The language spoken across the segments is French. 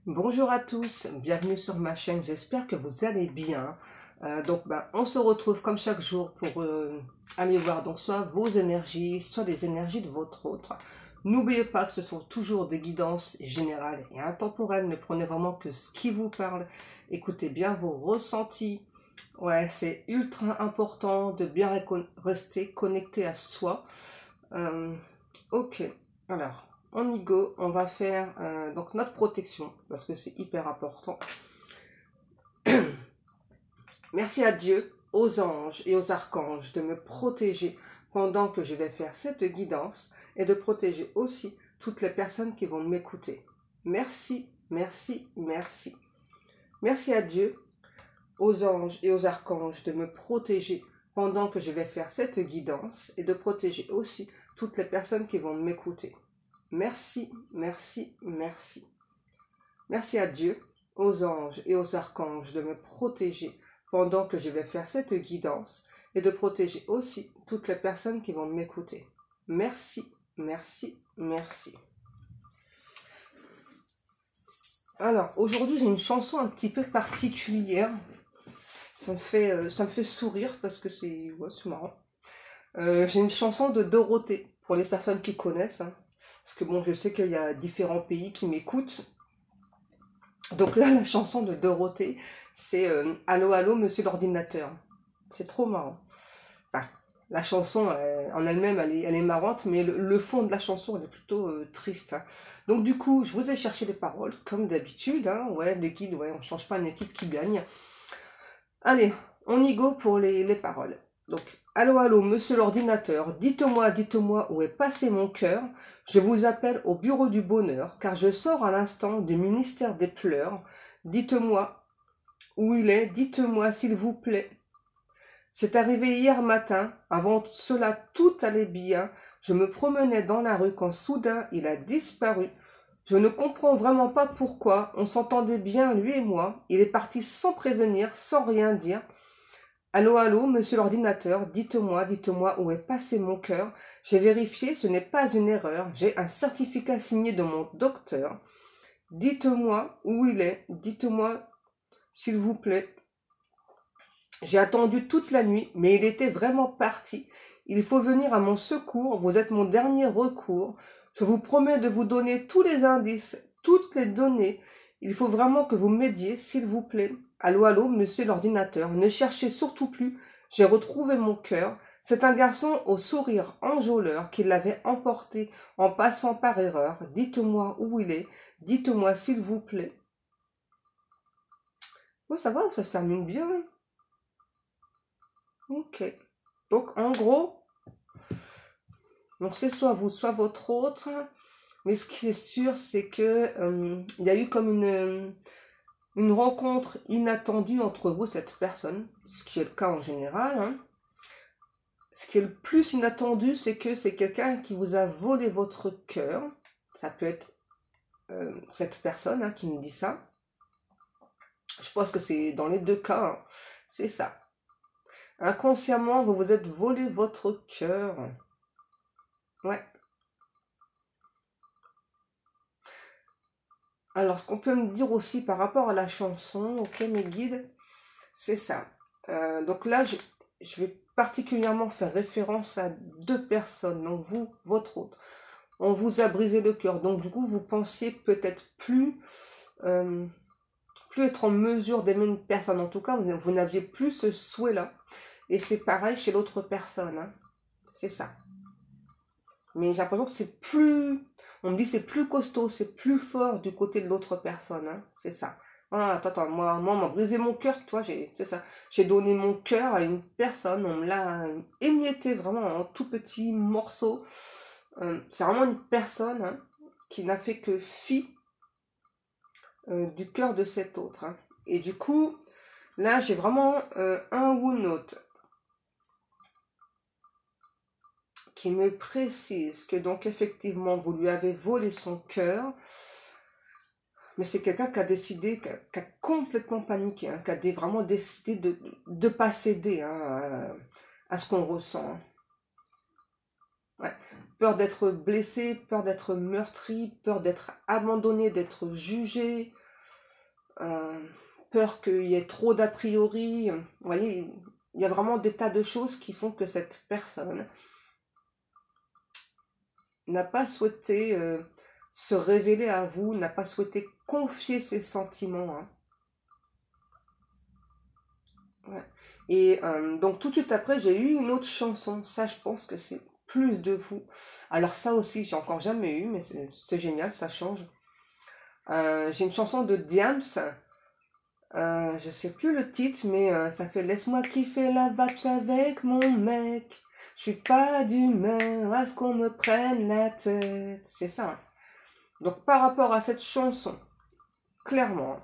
Bonjour à tous, bienvenue sur ma chaîne, j'espère que vous allez bien. On se retrouve comme chaque jour pour aller voir donc soit vos énergies, soit les énergies de votre autre. N'oubliez pas que ce sont toujours des guidances générales et intemporelles, ne prenez vraiment que ce qui vous parle. Écoutez bien vos ressentis. Ouais, c'est ultra important de bien rester connecté à soi. Ok, alors on y go, on va faire donc notre protection parce que c'est hyper important. Merci à Dieu, aux anges et aux archanges de me protéger pendant que je vais faire cette guidance et de protéger aussi toutes les personnes qui vont m'écouter. Merci, merci, merci. Merci à Dieu, aux anges et aux archanges de me protéger pendant que je vais faire cette guidance et de protéger aussi toutes les personnes qui vont m'écouter. Merci, merci, merci. Merci à Dieu, aux anges et aux archanges de me protéger pendant que je vais faire cette guidance et de protéger aussi toutes les personnes qui vont m'écouter. Merci, merci, merci. Alors, aujourd'hui, j'ai une chanson un petit peu particulière. Ça me fait sourire parce que c'est marrant. J'ai une chanson de Dorothée, pour les personnes qui connaissent. Parce que bon, je sais qu'il y a différents pays qui m'écoutent. Donc là, la chanson de Dorothée, c'est Allô, allô, monsieur l'ordinateur. C'est trop marrant. Enfin, la chanson en elle-même, elle est marrante, mais le fond de la chanson, elle est plutôt triste. Donc du coup, je vous ai cherché les paroles, comme d'habitude. Ouais, les guides, ouais, on change pas une équipe qui gagne. Allez, on y go pour les paroles. Donc, allô, allô, monsieur l'ordinateur, dites-moi où est passé mon cœur. Je vous appelle au bureau du bonheur, car je sors à l'instant du ministère des pleurs. Dites-moi où il est, dites-moi s'il vous plaît. C'est arrivé hier matin, avant cela tout allait bien. Je me promenais dans la rue quand soudain il a disparu. Je ne comprends vraiment pas pourquoi, on s'entendait bien lui et moi. Il est parti sans prévenir, sans rien dire. Allô, allô, monsieur l'ordinateur, dites-moi où est passé mon cœur. J'ai vérifié, ce n'est pas une erreur. J'ai un certificat signé de mon docteur. Dites-moi où il est, dites-moi s'il vous plaît. J'ai attendu toute la nuit, mais il était vraiment parti. Il faut venir à mon secours, vous êtes mon dernier recours. Je vous promets de vous donner tous les indices, toutes les données. Il faut vraiment que vous m'aidiez, s'il vous plaît. Allô, allô, monsieur l'ordinateur, ne cherchez surtout plus. J'ai retrouvé mon cœur. C'est un garçon au sourire enjôleur qui l'avait emporté en passant par erreur. Dites-moi où il est. Dites-moi, s'il vous plaît. Oh, ça va, ça se termine bien. Ok. Donc, en gros, donc c'est soit vous, soit votre autre. Mais ce qui est sûr, c'est que il y a eu comme une rencontre inattendue entre vous et cette personne, ce qui est le cas en général. Ce qui est le plus inattendu, c'est que c'est quelqu'un qui vous a volé votre cœur. Ça peut être cette personne qui me dit ça. Je pense que c'est dans les deux cas, c'est ça. Inconsciemment, vous vous êtes volé votre cœur. Ouais. Alors, ce qu'on peut me dire aussi par rapport à la chanson, ok mes guides, c'est ça. Donc là, je vais particulièrement faire référence à deux personnes, donc vous, votre autre. On vous a brisé le cœur, donc du coup, vous pensiez peut-être plus être en mesure d'aimer une personne. En tout cas, vous n'aviez plus ce souhait-là. Et c'est pareil chez l'autre personne. C'est ça. Mais j'ai l'impression que c'est plus... On me dit c'est plus costaud, c'est plus fort du côté de l'autre personne. C'est ça. Ah, attends, moi, on m'a brisé mon cœur, tu vois, c'est ça. J'ai donné mon cœur à une personne, on me l'a émietté vraiment en tout petits morceaux. C'est vraiment une personne qui n'a fait que fi du cœur de cet autre. Et du coup, là, j'ai vraiment un ou une autre qui me précise que donc effectivement vous lui avez volé son cœur, mais c'est quelqu'un qui a décidé, qui a complètement paniqué, qui a vraiment décidé de ne pas céder à ce qu'on ressent. Ouais. Peur d'être blessé, peur d'être meurtri, peur d'être abandonné, d'être jugé. peur qu'il y ait trop d'a priori. Vous voyez, il y a vraiment des tas de choses qui font que cette personne n'a pas souhaité se révéler à vous, n'a pas souhaité confier ses sentiments. Hein. Ouais. Et donc tout de suite après, j'ai eu une autre chanson. Ça, je pense que c'est plus de vous. Alors ça aussi, j'ai encore jamais eu, mais c'est génial, ça change. J'ai une chanson de Diams. Je sais plus le titre, mais ça fait Laisse-moi kiffer la vapes avec mon mec. Je suis pas d'humeur à ce qu'on me prenne la tête. C'est ça. Hein. Donc par rapport à cette chanson, clairement,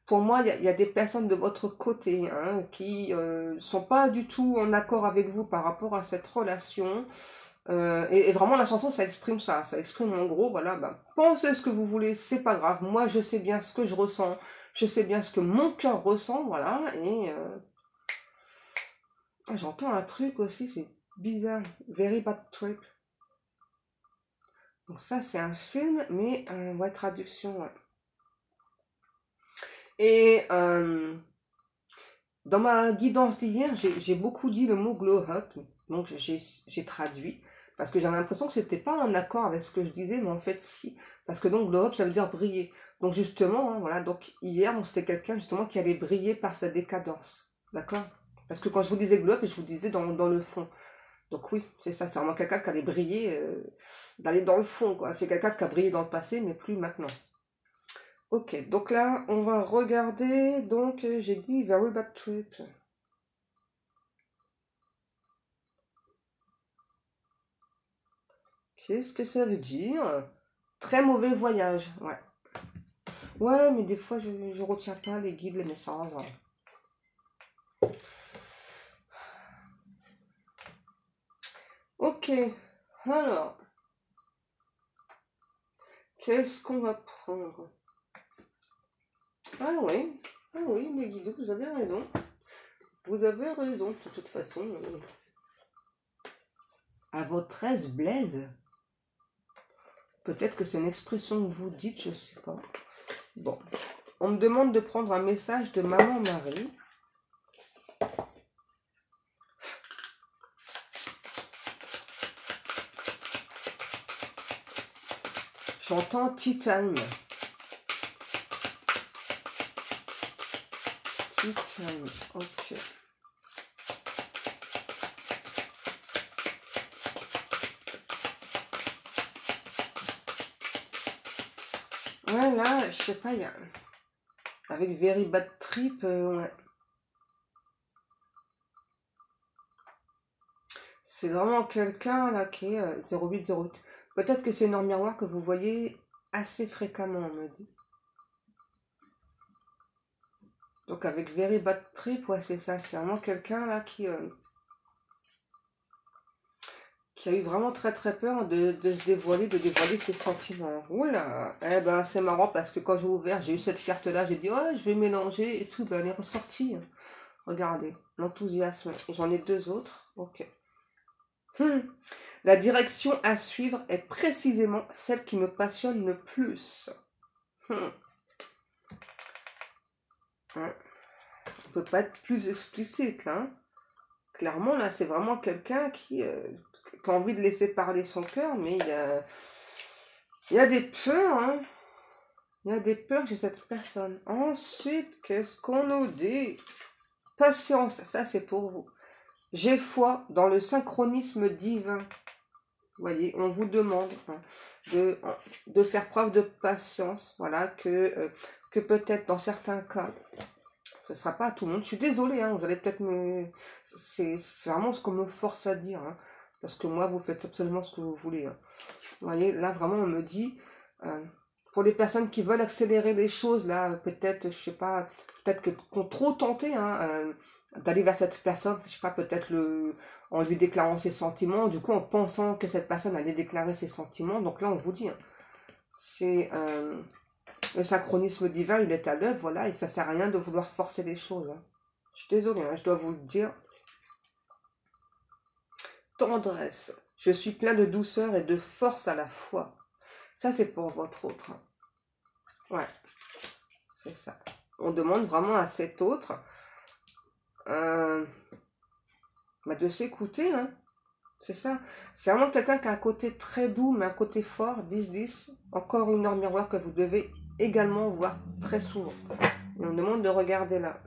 pour moi, il y a des personnes de votre côté hein, qui sont pas du tout en accord avec vous par rapport à cette relation. Et vraiment, la chanson, ça exprime ça. Ça exprime en gros, voilà, ben, pensez ce que vous voulez, c'est pas grave. Moi, je sais bien ce que je ressens. Je sais bien ce que mon cœur ressent, voilà. Et j'entends un truc aussi, c'est bizarre. Very Bad Trip. Donc ça, c'est un film, mais ouais, traduction, ouais. Et dans ma guidance d'hier, j'ai beaucoup dit le mot glow up. Donc j'ai traduit. Parce que j'avais l'impression que c'était pas en accord avec ce que je disais, mais en fait si. Parce que donc glow up, ça veut dire briller. Donc justement, hein, voilà, donc hier, c'était quelqu'un justement qui allait briller par sa décadence. D'accord? Parce que quand je vous disais glow up, je vous disais dans le fond. Donc oui, c'est ça, c'est vraiment quelqu'un qui allait briller, d'aller dans le fond, quoi. C'est quelqu'un qui a brillé dans le passé, mais plus maintenant. Ok, donc là, on va regarder, donc j'ai dit Very Bad Trip. Qu'est-ce que ça veut dire? Très mauvais voyage, ouais. Ouais, mais des fois, je retiens pas les guides, les messages. Hein. Ok, alors, qu'est-ce qu'on va prendre? Ah oui, les guides, vous avez raison. Vous avez raison, de toute façon. À votre aise, Blaise? Peut-être que c'est une expression que vous dites, je sais pas. Bon, on me demande de prendre un message de Maman Marie. J'entends Tea Time. Tea Time, ok. Ouais, là, je sais pas, il y a... Avec Very Bad Trip, ouais. C'est vraiment quelqu'un, là, qui est 0808. Peut-être que c'est une en miroir que vous voyez assez fréquemment, on me dit. Donc avec Very Bad Trip, ouais, c'est ça. C'est vraiment quelqu'un, là, qui a eu vraiment très très peur de se dévoiler, de dévoiler ses sentiments. Oula, eh ben c'est marrant parce que quand j'ai ouvert, j'ai eu cette carte-là, j'ai dit, oh, je vais mélanger et tout, ben elle est ressortie. Regardez, l'enthousiasme. Et j'en ai deux autres, ok. La direction à suivre est précisément celle qui me passionne le plus. Hein. On peut pas être plus explicite, là. Hein. Clairement, là, c'est vraiment quelqu'un qui a envie de laisser parler son cœur, mais il y a des peurs, hein. Il y a des peurs chez cette personne. Ensuite, qu'est-ce qu'on nous dit? Patience, ça c'est pour vous. J'ai foi dans le synchronisme divin. Vous voyez, on vous demande hein, de faire preuve de patience. Voilà, que peut-être dans certains cas, ce ne sera pas à tout le monde. Je suis désolée, hein, vous allez peut-être me... C'est vraiment ce qu'on me force à dire. Hein, parce que moi, vous faites absolument ce que vous voulez. Hein. Vous voyez, là, vraiment, on me dit... pour les personnes qui veulent accélérer les choses, là, peut-être, je sais pas, peut-être qu'on trop tenté, hein, d'aller vers cette personne, je sais pas, peut-être en lui déclarant ses sentiments, du coup, en pensant que cette personne allait déclarer ses sentiments, donc là, on vous dit, hein, c'est, le synchronisme divin, il est à l'œuvre, voilà, et ça sert à rien de vouloir forcer les choses, hein. Je suis désolée, hein, je dois vous le dire. Tendresse, je suis plein de douceur et de force à la fois. Ça, c'est pour votre autre. Hein. Ouais, c'est ça. On demande vraiment à cet autre de s'écouter, hein. C'est ça. C'est vraiment quelqu'un qui a un côté très doux, mais un côté fort, 10-10. Encore une heure miroir que vous devez également voir très souvent. Et on demande de regarder là.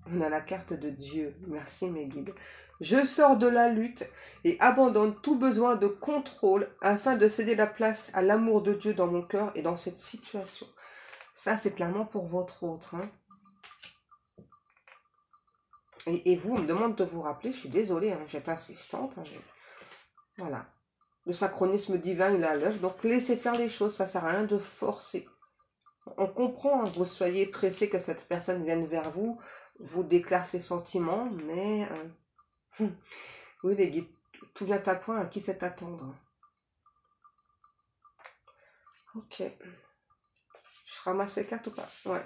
On a la carte de Dieu. Merci mes guides. Je sors de la lutte et abandonne tout besoin de contrôle afin de céder la place à l'amour de Dieu dans mon cœur et dans cette situation. Ça, c'est clairement pour votre autre, hein. Et vous, on me demande de vous rappeler, je suis désolée, hein, j'étais insistante. Hein, voilà. Le synchronisme divin, il est à l'œuvre. Donc, laissez faire les choses. Ça sert à rien de forcer. On comprend hein, que vous soyez pressé que cette personne vienne vers vous, vous déclare ses sentiments, mais... oui, les guides, tout vient à point. À qui c'est attendre? Ok. Je ramasse les cartes ou pas? Ouais.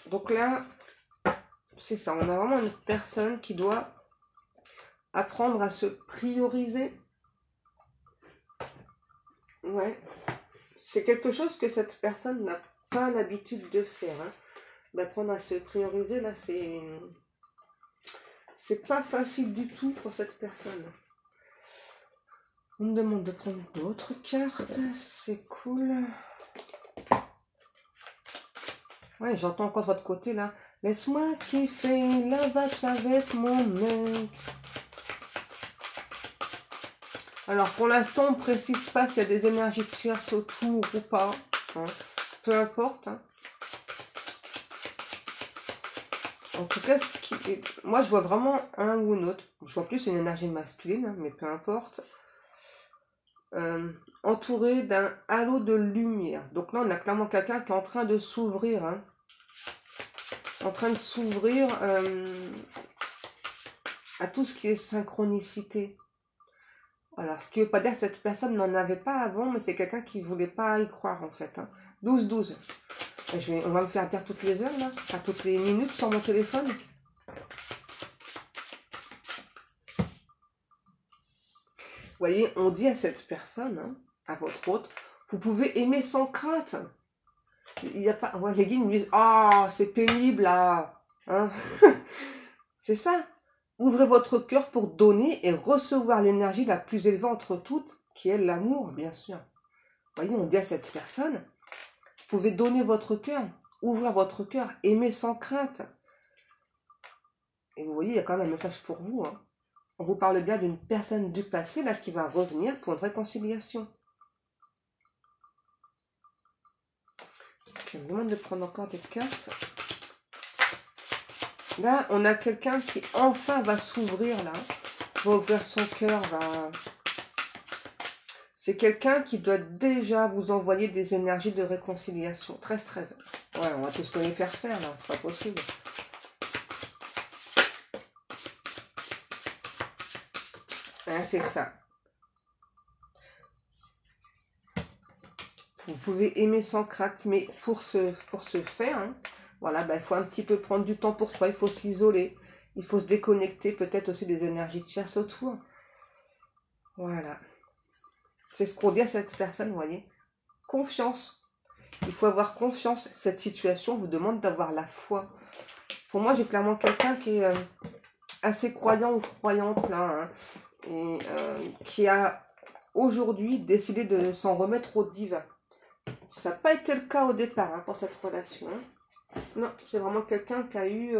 Donc là, c'est ça. On a vraiment une personne qui doit apprendre à se prioriser. Ouais. C'est quelque chose que cette personne n'a pas l'habitude de faire. Hein. D'apprendre à se prioriser, là, c'est pas facile du tout pour cette personne. On me demande de prendre d'autres cartes. C'est cool. Ouais, j'entends encore de votre côté, là. Laisse-moi kiffer la vache avec mon mec. Alors, pour l'instant, on ne précise pas s'il y a des énergies de tierces autour ou pas. Hein. Peu importe. Hein. En tout cas, moi, je vois vraiment un ou une autre. Je vois plus une énergie masculine, hein, mais peu importe. Entouré d'un halo de lumière. Donc là, on a clairement quelqu'un qui est en train de s'ouvrir. Hein. En train de s'ouvrir à tout ce qui est synchronicité. Alors, ce qui ne veut pas dire que cette personne n'en avait pas avant, mais c'est quelqu'un qui ne voulait pas y croire, en fait. Hein. 12-12. On va me faire dire toutes les heures, là, à toutes les minutes sur mon téléphone. Vous voyez, on dit à cette personne, hein, à votre autre, vous pouvez aimer sans crainte. Il n'y a pas... Ouais, les guides me disent, ah, c'est pénible, là. Hein. C'est ça. Ouvrez votre cœur pour donner et recevoir l'énergie la plus élevée entre toutes, qui est l'amour, bien sûr. Vous voyez, on dit à cette personne, vous pouvez donner votre cœur, ouvrir votre cœur, aimer sans crainte. Et vous voyez, il y a quand même un message pour vous. Hein. On vous parle bien d'une personne du passé, là, qui va revenir pour une réconciliation. Je me demande de prendre encore des cartes. Là, on a quelqu'un qui enfin va s'ouvrir, là. Va ouvrir son cœur, va... C'est quelqu'un qui doit déjà vous envoyer des énergies de réconciliation. 13-13. Ouais, on va tous les faire faire, là. C'est pas possible. Hein, c'est ça. Vous pouvez aimer sans crainte, mais pour ce faire, hein, voilà, il faut un petit peu prendre du temps pour soi, il faut s'isoler, il faut se déconnecter, peut-être aussi des énergies de chasse autour. Voilà. C'est ce qu'on dit à cette personne, vous voyez. Confiance. Il faut avoir confiance. Cette situation vous demande d'avoir la foi. Pour moi, j'ai clairement quelqu'un qui est assez croyant ou croyante, là, hein, et qui a aujourd'hui décidé de s'en remettre au divin. Ça n'a pas été le cas au départ hein, pour cette relation. Non, c'est vraiment quelqu'un qui a eu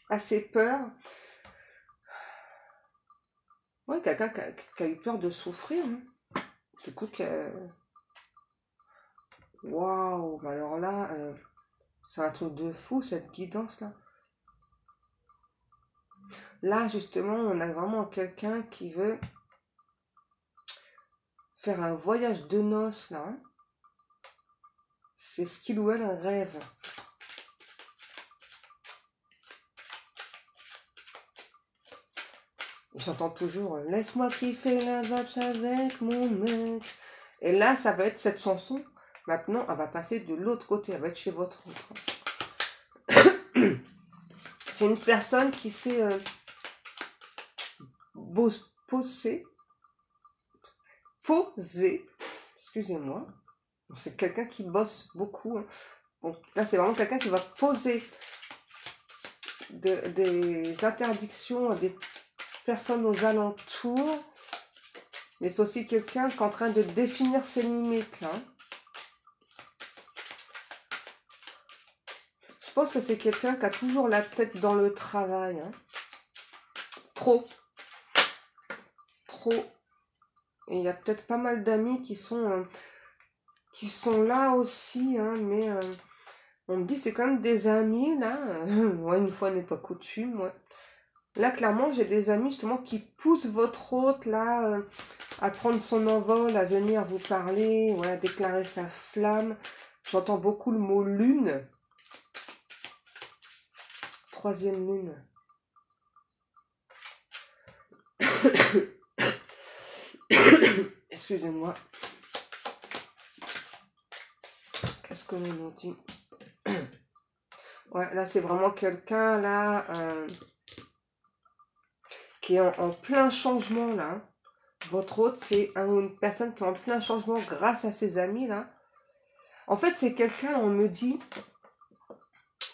assez peur. Ouais, quelqu'un qui a eu peur de souffrir. Hein. Du coup, waouh, alors là, c'est un truc de fou cette guidance-là. Là, justement, on a vraiment quelqu'un qui veut faire un voyage de noces, là. Hein. C'est ce qu'il ou elle rêve. J'entends toujours « Laisse-moi kiffer la vache avec mon mec ». Et là, ça va être cette chanson. Maintenant, elle va passer de l'autre côté. Elle va être chez votre autre. C'est une personne qui s'est posée. Excusez-moi. C'est quelqu'un qui bosse beaucoup. Hein. Bon, là, c'est vraiment quelqu'un qui va poser des interdictions à des personnes aux alentours. Mais c'est aussi quelqu'un qui est en train de définir ses limites, là. Je pense que c'est quelqu'un qui a toujours la tête dans le travail. Hein. Trop. Trop. Et il y a peut-être pas mal d'amis qui sont là aussi, hein, mais on me dit c'est quand même des amis, là. Ouais, une fois n'est pas coutume, ouais. Là, clairement, j'ai des amis, justement, qui poussent votre hôte, là, à prendre son envol, à venir vous parler, ouais, à déclarer sa flamme. J'entends beaucoup le mot lune. Troisième lune. Excusez-moi. Qu'est-ce qu'on nous dit? Ouais, là, c'est vraiment quelqu'un, là, qui est en plein changement, là. Votre hôte, c'est une personne qui est en plein changement grâce à ses amis, là. En fait, c'est quelqu'un, on me dit,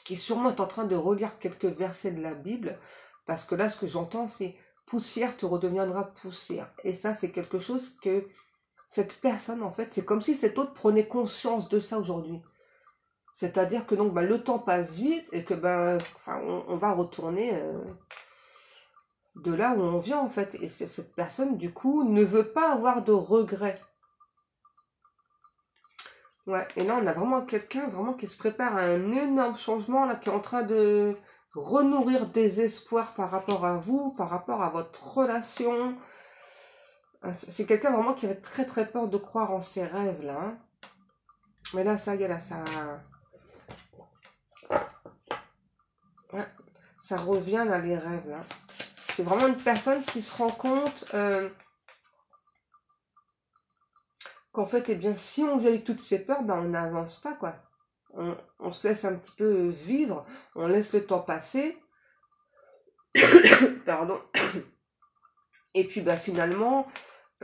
qui sûrement est en train de relire quelques versets de la Bible, parce que là, ce que j'entends, c'est poussière te redeviendra poussière. Et ça, c'est quelque chose que cette personne, en fait, c'est comme si cet autre prenait conscience de ça aujourd'hui. C'est-à-dire que donc, le temps passe vite et que on va retourner de là où on vient, en fait. Et cette personne, du coup, ne veut pas avoir de regrets. Ouais, et là, on a vraiment quelqu'un vraiment qui se prépare à un énorme changement, là, qui est en train de renourrir des espoirs par rapport à vous, par rapport à votre relation. C'est quelqu'un vraiment qui avait très très peur de croire en ses rêves, là. Hein. Mais là, ça y est, là, ça... Ouais, ça revient, là, les rêves, là. C'est vraiment une personne qui se rend compte qu'en fait, eh bien, si on vit avec toutes ces peurs, on n'avance pas, quoi. On se laisse un petit peu vivre, on laisse le temps passer. Pardon. Et puis, finalement,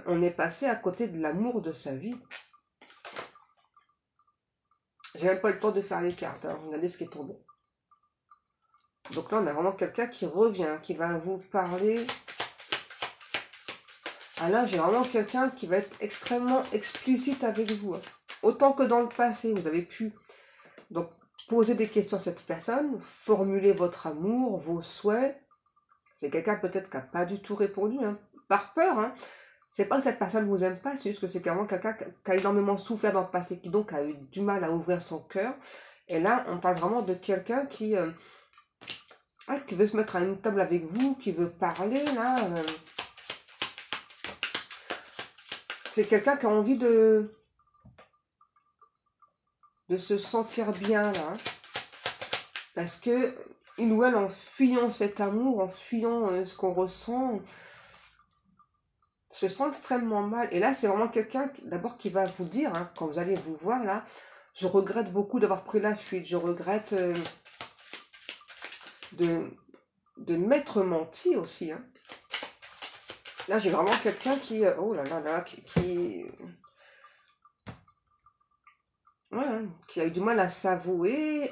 on est passé à côté de l'amour de sa vie. J'ai même pas eu le temps de faire les cartes. Hein. Regardez ce qui est tombé. Donc là, on a vraiment quelqu'un qui revient, qui va vous parler. Ah là, j'ai vraiment quelqu'un qui va être extrêmement explicite avec vous. Hein. Autant que dans le passé, vous avez pu donc poser des questions à cette personne, formuler votre amour, vos souhaits. C'est quelqu'un peut-être qui n'a pas du tout répondu, hein, par peur. Hein. C'est pas que cette personne vous aime pas, c'est juste que c'est vraiment quelqu'un qui a énormément souffert dans le passé, qui donc a eu du mal à ouvrir son cœur. Et là, on parle vraiment de quelqu'un qui veut se mettre à une table avec vous, qui veut parler, là. C'est quelqu'un qui a envie de se sentir bien, là. Parce que, il ou elle, en fuyant cet amour, en fuyant ce qu'on ressent, se sent extrêmement mal. Et là, c'est vraiment quelqu'un, d'abord, qui va vous dire, hein, quand vous allez vous voir, là, je regrette beaucoup d'avoir pris la fuite, je regrette de m'être menti aussi. Hein. Là, j'ai vraiment quelqu'un qui... oh là là là, ouais, hein, qui a eu du mal à s'avouer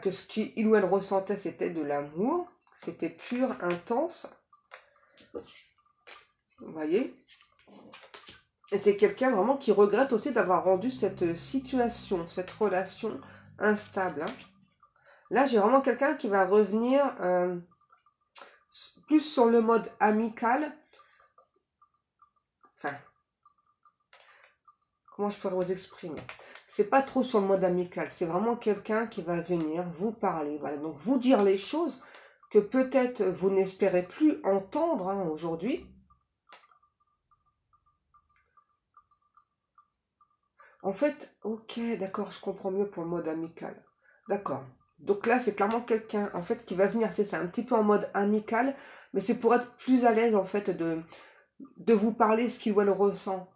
que ce qu'il ou elle ressentait, c'était de l'amour. C'était pur, intense. Vous voyez? Et c'est quelqu'un vraiment qui regrette aussi d'avoir rendu cette situation, cette relation instable. Hein. Là, j'ai vraiment quelqu'un qui va revenir plus sur le mode amical. Enfin, comment je pourrais vous exprimer? C'est pas trop sur le mode amical. C'est vraiment quelqu'un qui va venir vous parler. Voilà, donc vous dire les choses que peut-être vous n'espérez plus entendre hein, aujourd'hui. En fait, ok, d'accord, je comprends mieux pour le mode amical. D'accord. Donc là, c'est clairement quelqu'un, en fait, qui va venir, c'est ça, un petit peu en mode amical, mais c'est pour être plus à l'aise, en fait, de vous parler ce qu'il ou elle ressent.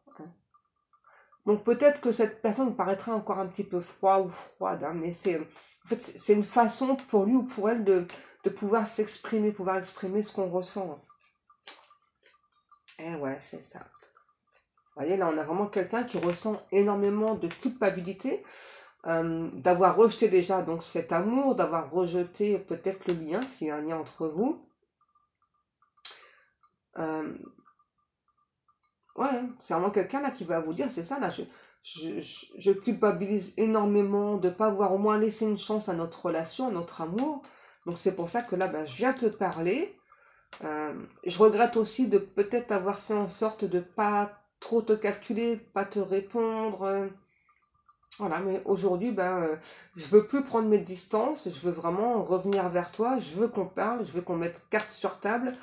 Donc peut-être que cette personne paraîtra encore un petit peu froid ou froide, hein, mais en fait, c'est une façon pour lui ou pour elle de pouvoir s'exprimer, pouvoir exprimer ce qu'on ressent. Eh ouais, c'est ça. Vous voyez, là, on a vraiment quelqu'un qui ressent énormément de culpabilité. d'avoir rejeté déjà donc cet amour, d'avoir rejeté peut-être le lien, s'il y a un lien entre vous. Ouais, c'est vraiment quelqu'un là qui va vous dire, c'est ça là, je culpabilise énormément de ne pas avoir au moins laissé une chance à notre relation, à notre amour. Donc c'est pour ça que là, ben, je viens te parler. Je regrette aussi de peut-être avoir fait en sorte de pas trop te calculer, pas te répondre. Voilà, mais aujourd'hui, ben, je veux plus prendre mes distances, je veux vraiment revenir vers toi, je veux qu'on parle, je veux qu'on mette carte sur table,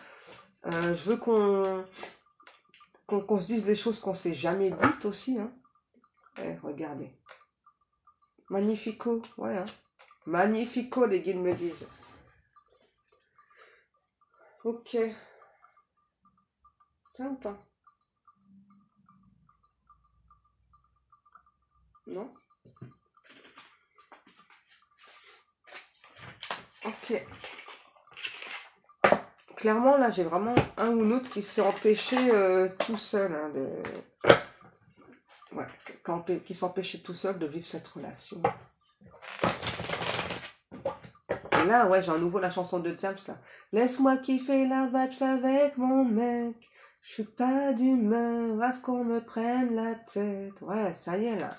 je veux qu'on se dise les choses qu'on s'est jamais dites aussi, hein. Eh, regardez. Magnifico, ouais, hein. Magnifico, les guides me disent. Ok. Ça ou pas? Non? Ok. Clairement, là, j'ai vraiment un ou l'autre qui s'est empêché tout seul, hein, ouais, qui s'est empêché tout seul de vivre cette relation. Et là, ouais, j'ai à nouveau la chanson de James, là. Laisse-moi kiffer la vibes avec mon mec. Je suis pas d'humeur à ce qu'on me prenne la tête. Ouais, ça y est, là.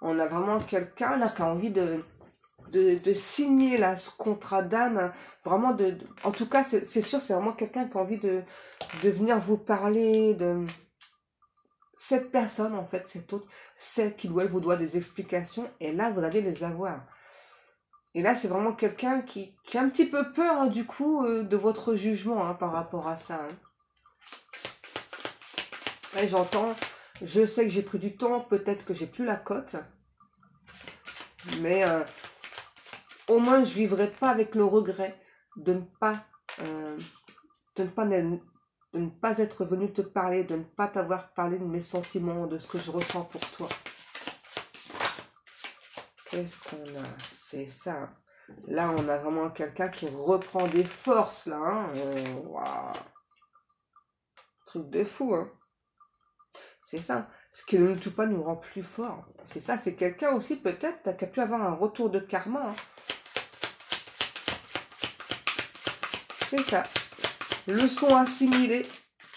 On a vraiment quelqu'un, là, qui a envie de signer, là, ce contrat d'âme. Vraiment en tout cas, c'est sûr, c'est vraiment quelqu'un qui a envie de venir vous parler de cette personne, en fait, cette autre, celle qui, elle, vous doit des explications. Et là, vous allez les avoir. Et là, c'est vraiment quelqu'un qui a un petit peu peur, hein, du coup, de votre jugement, hein, par rapport à ça. Hein. Ouais, j'entends, je sais que j'ai pris du temps, peut-être que j'ai plus la cote, mais au moins je vivrai pas avec le regret de ne pas, de ne pas être venu te parler, de ne pas t'avoir parlé de mes sentiments, de ce que je ressens pour toi. Qu'est-ce qu'on a? C'est ça. Là, on a vraiment quelqu'un qui reprend des forces, là. Hein. Wow. Truc de fou, hein. C'est ça. Ce qui ne nous tue pas nous rend plus fort. C'est ça, c'est quelqu'un aussi, peut-être, qui a pu avoir un retour de karma. Hein. C'est ça. Leçon assimilée.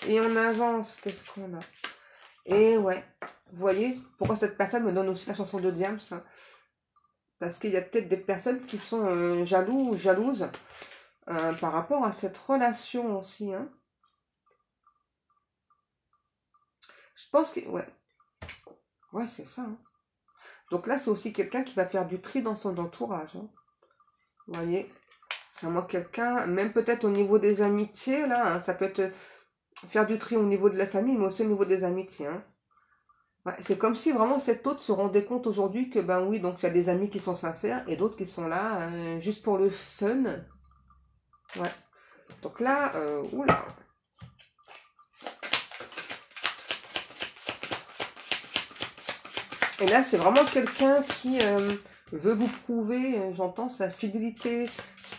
Et on avance. Qu'est-ce qu'on a? Et ouais. Vous voyez pourquoi cette personne me donne aussi la chanson de Diams, hein. Parce qu'il y a peut-être des personnes qui sont jaloux ou jalouses par rapport à cette relation aussi. Hein. Je pense que... Ouais. Ouais, c'est ça. Hein. Donc là, c'est aussi quelqu'un qui va faire du tri dans son entourage. Hein. Vous voyez? C'est vraiment quelqu'un, même peut-être au niveau des amitiés, là, hein, ça peut être faire du tri au niveau de la famille, mais aussi au niveau des amitiés. Hein. Ouais, c'est comme si vraiment cet autre se rendait compte aujourd'hui que, ben oui, donc il y a des amis qui sont sincères et d'autres qui sont là juste pour le fun. Ouais. Donc là, oula. Et là, c'est vraiment quelqu'un qui veut vous prouver, j'entends, sa fidélité,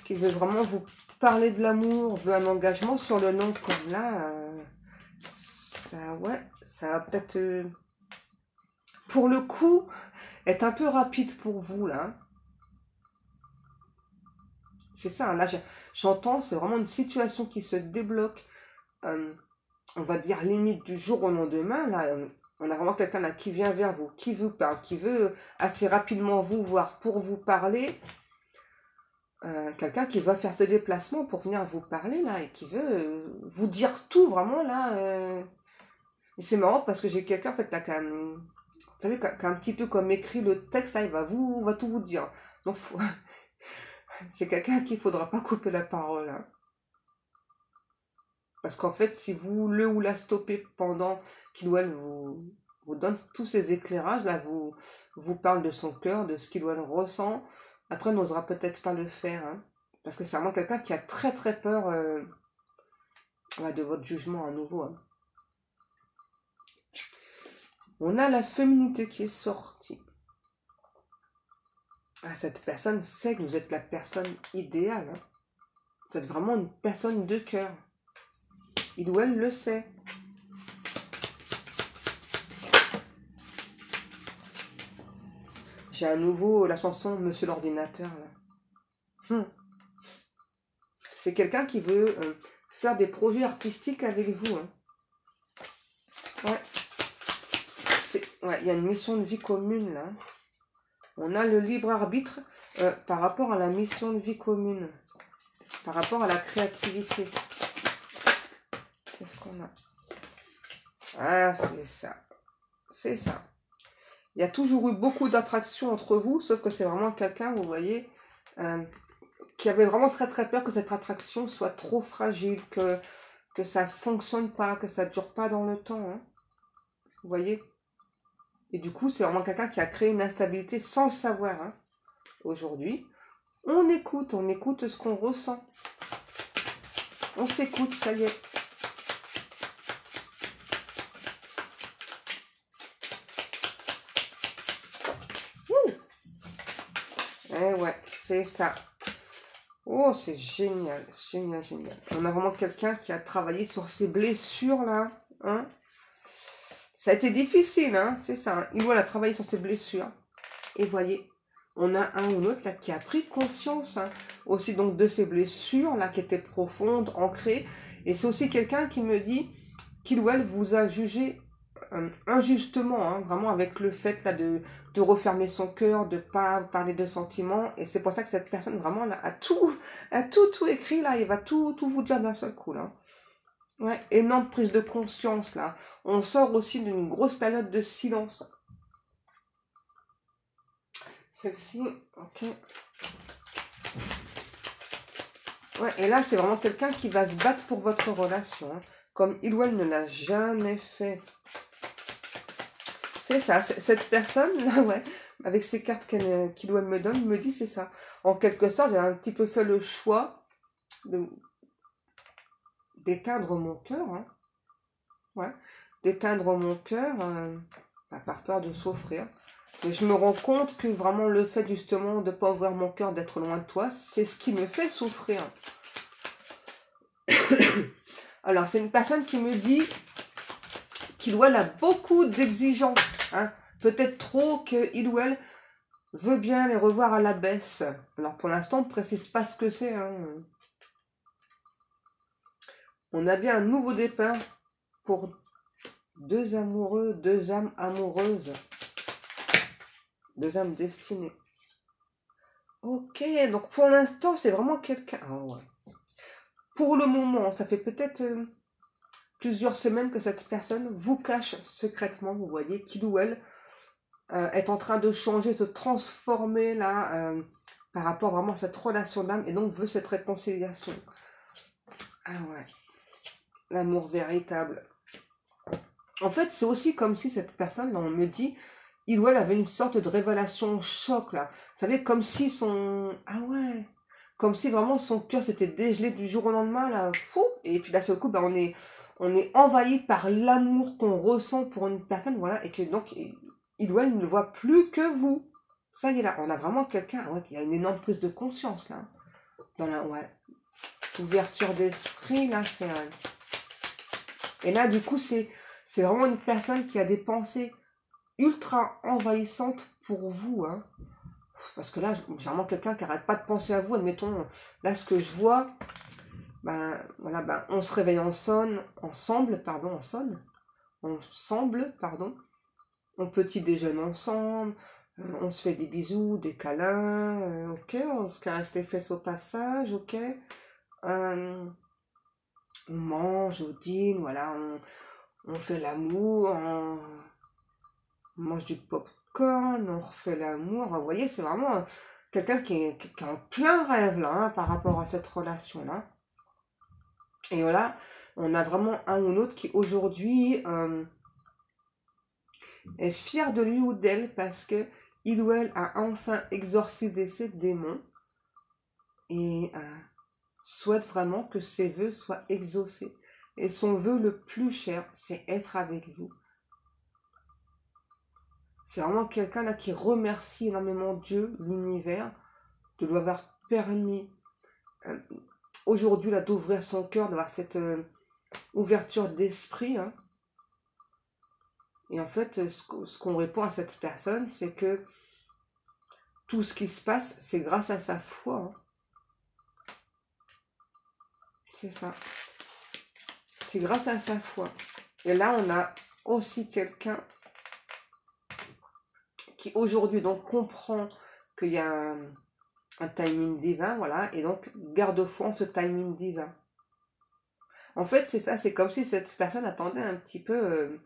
qui veut vraiment vous parler de l'amour, veut un engagement sur le long terme. Là, ça, ouais, ça va peut-être, pour le coup, être un peu rapide pour vous, là. C'est ça, là, j'entends, c'est vraiment une situation qui se débloque, on va dire, limite du jour au lendemain, là. On a vraiment quelqu'un là qui vient vers vous, qui vous parle, qui veut assez rapidement vous voir pour vous parler. Quelqu'un qui va faire ce déplacement pour venir vous parler là et qui veut vous dire tout vraiment là. Et c'est marrant parce que j'ai quelqu'un en fait là vous savez, qui a un petit peu comme écrit le texte là, il va tout vous dire. Donc c'est quelqu'un à qui il faudra pas couper la parole. Hein. Parce qu'en fait, si vous le ou la stoppez pendant qu'il ou elle vous donne tous ces éclairages, là, vous parle de son cœur, de ce qu'il ou elle ressent, après, on n'osera peut-être pas le faire. Hein, parce que c'est vraiment quelqu'un qui a très très peur de votre jugement à nouveau. Hein. On a la féminité qui est sortie. Ah, cette personne sait que vous êtes la personne idéale. Hein. Vous êtes vraiment une personne de cœur. Il ou elle le sait. J'ai à nouveau la chanson Monsieur l'ordinateur. C'est quelqu'un qui veut faire des projets artistiques avec vous. Hein. Ouais. Ouais, il y a une mission de vie commune là. On a le libre arbitre par rapport à la mission de vie commune. Par rapport à la créativité. Qu'est-ce qu'on a? Ah, c'est ça. C'est ça. Il y a toujours eu beaucoup d'attractions entre vous, sauf que c'est vraiment quelqu'un, vous voyez, qui avait vraiment très très peur que cette attraction soit trop fragile, que ça fonctionne pas, que ça dure pas dans le temps. Hein. Vous voyez? Et du coup, c'est vraiment quelqu'un qui a créé une instabilité sans le savoir. Hein. Aujourd'hui, on écoute ce qu'on ressent. On s'écoute, ça y est. Eh ouais, c'est ça. Oh, c'est génial, génial, génial. On a vraiment quelqu'un qui a travaillé sur ses blessures, là. Hein. Ça a été difficile, hein, c'est ça. Hein. Il a travaillé sur ses blessures. Et voyez, on a un ou l'autre, là, qui a pris conscience, hein, aussi, donc, de ses blessures, là, qui étaient profondes, ancrées. Et c'est aussi quelqu'un qui me dit qu'il ou elle vous a jugé injustement, hein, vraiment avec le fait là de refermer son cœur, de pas parler de sentiments, et c'est pour ça que cette personne vraiment là a tout écrit là, il va tout vous dire d'un seul coup là. Ouais, énorme prise de conscience là. On sort aussi d'une grosse période de silence. Celle-ci, ok. Ouais, et là c'est vraiment quelqu'un qui va se battre pour votre relation, hein, comme il ou elle ne l'a jamais fait. C'est ça, cette personne, là, ouais, avec ces cartes qu'il ou elle me donne, me dit c'est ça. En quelque sorte, j'ai un petit peu fait le choix d'éteindre mon cœur, hein. Ouais, d'éteindre mon cœur, par peur de souffrir. Mais je me rends compte que vraiment le fait justement de ne pas ouvrir mon cœur, d'être loin de toi, c'est ce qui me fait souffrir. Alors, c'est une personne qui me dit qu'il ou elle a beaucoup d'exigences. Hein. Peut-être trop qu'il ou elle veut bien les revoir à la baisse. Alors pour l'instant, on ne précise pas ce que c'est. Hein. On a bien un nouveau départ pour deux amoureux, deux âmes amoureuses. Deux âmes destinées. Ok, donc pour l'instant, c'est vraiment quelqu'un... Ah ouais. Pour le moment, ça fait peut-être plusieurs semaines que cette personne vous cache secrètement, vous voyez, qu'il ou elle est en train de changer, se transformer là, par rapport vraiment à cette relation d'âme, et donc veut cette réconciliation. Ah ouais, l'amour véritable. En fait, c'est aussi comme si cette personne, là, on me dit, il ou elle avait une sorte de révélation choc, là. Vous savez, comme si son... Ah ouais, comme si vraiment son cœur s'était dégelé du jour au lendemain, là, fou. Et puis d'un seul coup, ben, on est envahi par l'amour qu'on ressent pour une personne, voilà, et que donc... il ou elle ne voit plus que vous. Ça y est là, on a vraiment quelqu'un, ouais, qui a une énorme prise de conscience là. Dans la ouverture d'esprit là, c'est et là du coup c'est vraiment une personne qui a des pensées ultra envahissantes pour vous, hein. Parce que là, j'ai vraiment quelqu'un qui n'arrête pas de penser à vous. Admettons, là ce que je vois, ben voilà, ben on se réveille ensemble, on petit déjeune ensemble, on se fait des bisous, des câlins, ok, on se caresse les fesses au passage, ok, on mange, on dîne, voilà, on fait l'amour, on mange du popcorn, on refait l'amour, vous voyez, c'est vraiment quelqu'un qui est en plein rêve là, hein, par rapport à cette relation-là. Et voilà, on a vraiment un ou l'autre qui aujourd'hui... est fier de lui ou d'elle parce que il ou elle a enfin exorcisé ses démons et souhaite vraiment que ses vœux soient exaucés. Et son vœu le plus cher, c'est être avec vous. C'est vraiment quelqu'un là qui remercie énormément Dieu, l'univers, de lui avoir permis aujourd'hui là d'ouvrir son cœur, d'avoir cette ouverture d'esprit, hein. Et en fait, ce qu'on répond à cette personne, c'est que tout ce qui se passe, c'est grâce à sa foi. Hein. C'est ça. C'est grâce à sa foi. Et là, on a aussi quelqu'un qui aujourd'hui donc comprend qu'il y a un timing divin, voilà, et donc garde foi en ce timing divin. En fait, c'est ça, c'est comme si cette personne attendait un petit peu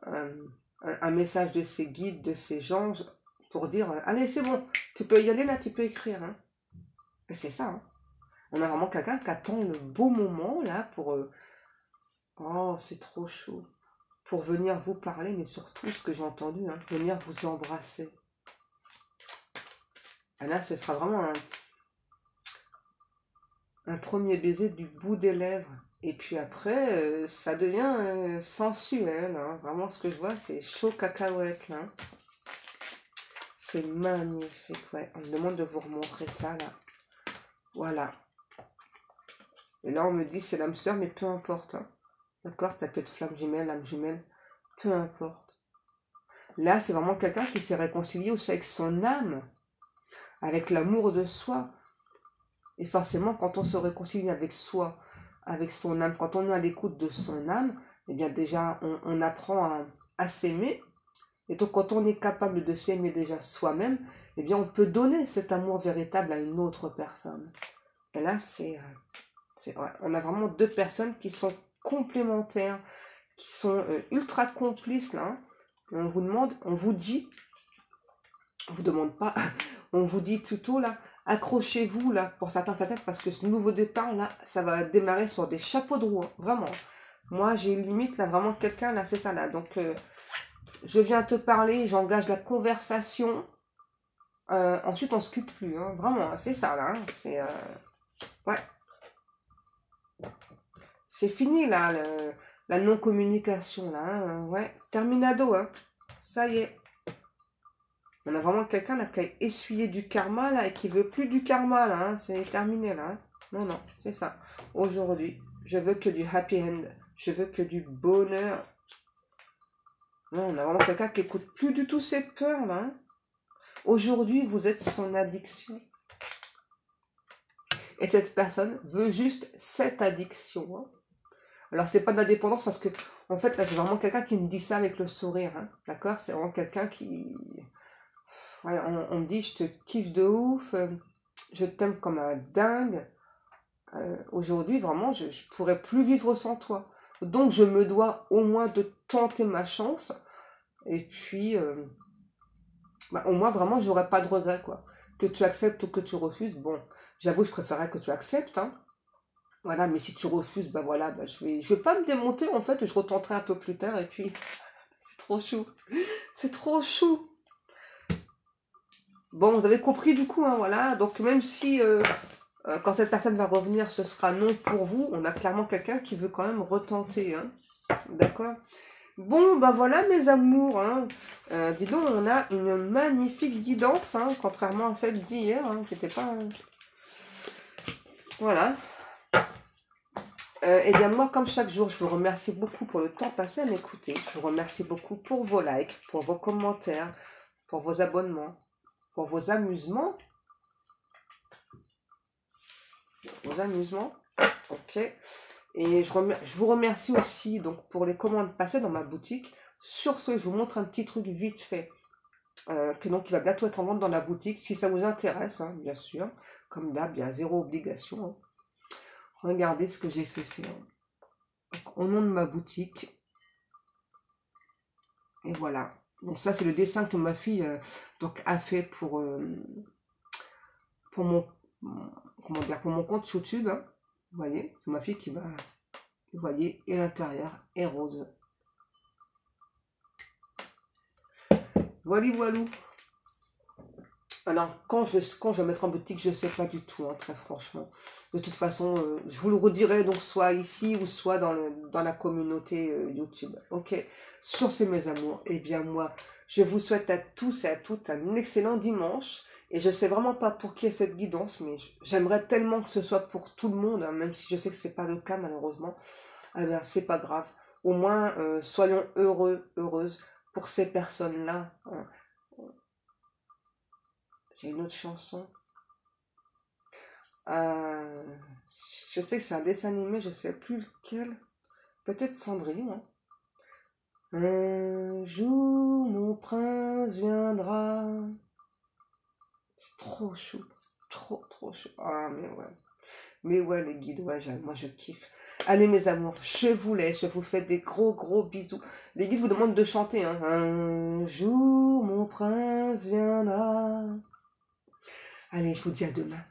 un message de ses guides, de ses gens, pour dire, allez, c'est bon, tu peux y aller là, tu peux écrire. Hein. Et c'est ça. Hein. On a vraiment quelqu'un qui attend le beau moment, là, pour... oh, c'est trop chaud. Pour venir vous parler, mais surtout, ce que j'ai entendu, hein, venir vous embrasser. Et là, ce sera vraiment un premier baiser du bout des lèvres. Et puis après, ça devient sensuel. Hein. Vraiment, ce que je vois, c'est chaud cacahuète. Hein. C'est magnifique. Ouais. On me demande de vous remontrer ça, là. Voilà. Et là, on me dit c'est l'âme sœur, mais peu importe. Hein. D'accord? Ça peut être flamme jumelle, âme jumelle. Peu importe. Là, c'est vraiment quelqu'un qui s'est réconcilié aussi avec son âme. Avec l'amour de soi. Et forcément, quand on se réconcilie avec soi, avec son âme, quand on est à l'écoute de son âme, eh bien déjà, on apprend à s'aimer. Et donc, quand on est capable de s'aimer déjà soi-même, eh bien, on peut donner cet amour véritable à une autre personne. Et là, ouais, on a vraiment deux personnes qui sont complémentaires, qui sont ultra complices, là. Hein. Et on vous demande, on vous dit, on vous demande pas, on vous dit plutôt, là, accrochez-vous, là, pour certains, parce que ce nouveau départ, là, ça va démarrer sur des chapeaux de roue, hein, vraiment. Moi, j'ai limite, là, vraiment quelqu'un, là, c'est ça, là. Donc, je viens te parler, j'engage la conversation. Ensuite, on se quitte plus, hein, vraiment, c'est ça, là. Hein, c'est, ouais. C'est fini, là, la non-communication, là. Hein, ouais, terminado, hein. Ça y est. On a vraiment quelqu'un là qui a essuyé du karma là et qui veut plus du karma là, hein. C'est terminé là. Hein. Non, non, c'est ça. Aujourd'hui, je veux que du happy end. Je veux que du bonheur. Non, on a vraiment quelqu'un qui écoute plus du tout ses peurs là. Hein. Aujourd'hui, vous êtes son addiction. Et cette personne veut juste cette addiction. Hein. Alors, c'est pas de la dépendance parce que, en fait, là, j'ai vraiment quelqu'un qui me dit ça avec le sourire. Hein. D'accord? C'est vraiment quelqu'un qui... Ouais, on me dit, je te kiffe de ouf, je t'aime comme un dingue. Aujourd'hui, vraiment, je pourrais plus vivre sans toi. Donc, je me dois au moins de tenter ma chance. Et puis, au moins, vraiment, j'aurais pas de regrets, quoi. Que tu acceptes ou que tu refuses, bon, j'avoue, je préférerais que tu acceptes, hein. Voilà, mais si tu refuses, ben voilà, ben je vais pas me démonter, en fait, je retenterai un peu plus tard, et puis, c'est trop chou. C'est trop chou. Bon, vous avez compris du coup, hein, voilà. Donc même si quand cette personne va revenir, ce sera non pour vous, on a clairement quelqu'un qui veut quand même retenter. Hein. D'accord? Bon, bah voilà mes amours. Hein. Dis donc, on a une magnifique guidance, hein, contrairement à celle d'hier, hein, qui n'était pas... Voilà. Et bien moi, comme chaque jour, je vous remercie beaucoup pour le temps passé à m'écouter. Je vous remercie beaucoup pour vos likes, pour vos commentaires, pour vos abonnements. Pour vos amusements. Vos amusements. Ok. Et je vous remercie aussi donc pour les commandes passées dans ma boutique. Sur ce, je vous montre un petit truc vite fait. Que donc il va bientôt être en vente dans la boutique. Si ça vous intéresse, hein, bien sûr. Comme d'hab, il y a zéro obligation. Hein. Regardez ce que j'ai fait faire. Donc, au nom de ma boutique. Et voilà. Donc ça, c'est le dessin que ma fille donc, a fait pour mon comment dire, pour mon compte YouTube. Hein. Vous voyez, c'est ma fille qui va... Vous voyez, et l'intérieur est rose. Voilà, voilà. Alors, quand je vais mettre en boutique, je ne sais pas du tout, hein, très franchement. De toute façon, je vous le redirai, donc soit ici ou soit dans la communauté YouTube. Ok. Sur ces mes amours, eh bien moi, je vous souhaite à tous et à toutes un excellent dimanche. Et je sais vraiment pas pour qui est cette guidance, mais j'aimerais tellement que ce soit pour tout le monde, hein, même si je sais que c'est pas le cas malheureusement. Eh bien, c'est pas grave. Au moins, soyons heureux, heureuses pour ces personnes-là. Hein. J'ai une autre chanson. Euh, je sais que c'est un dessin animé, je sais plus lequel. Peut-être Cendrillon. Hein. Un jour, mon prince viendra. C'est trop chou. Trop, trop chou. Ah, mais ouais. Mais ouais, les guides, ouais, moi je kiffe. Allez, mes amours, je vous laisse. Je vous fais des gros, gros bisous. Les guides vous demandent de chanter. Hein. Un jour, mon prince viendra. Allez, je vous dis à demain.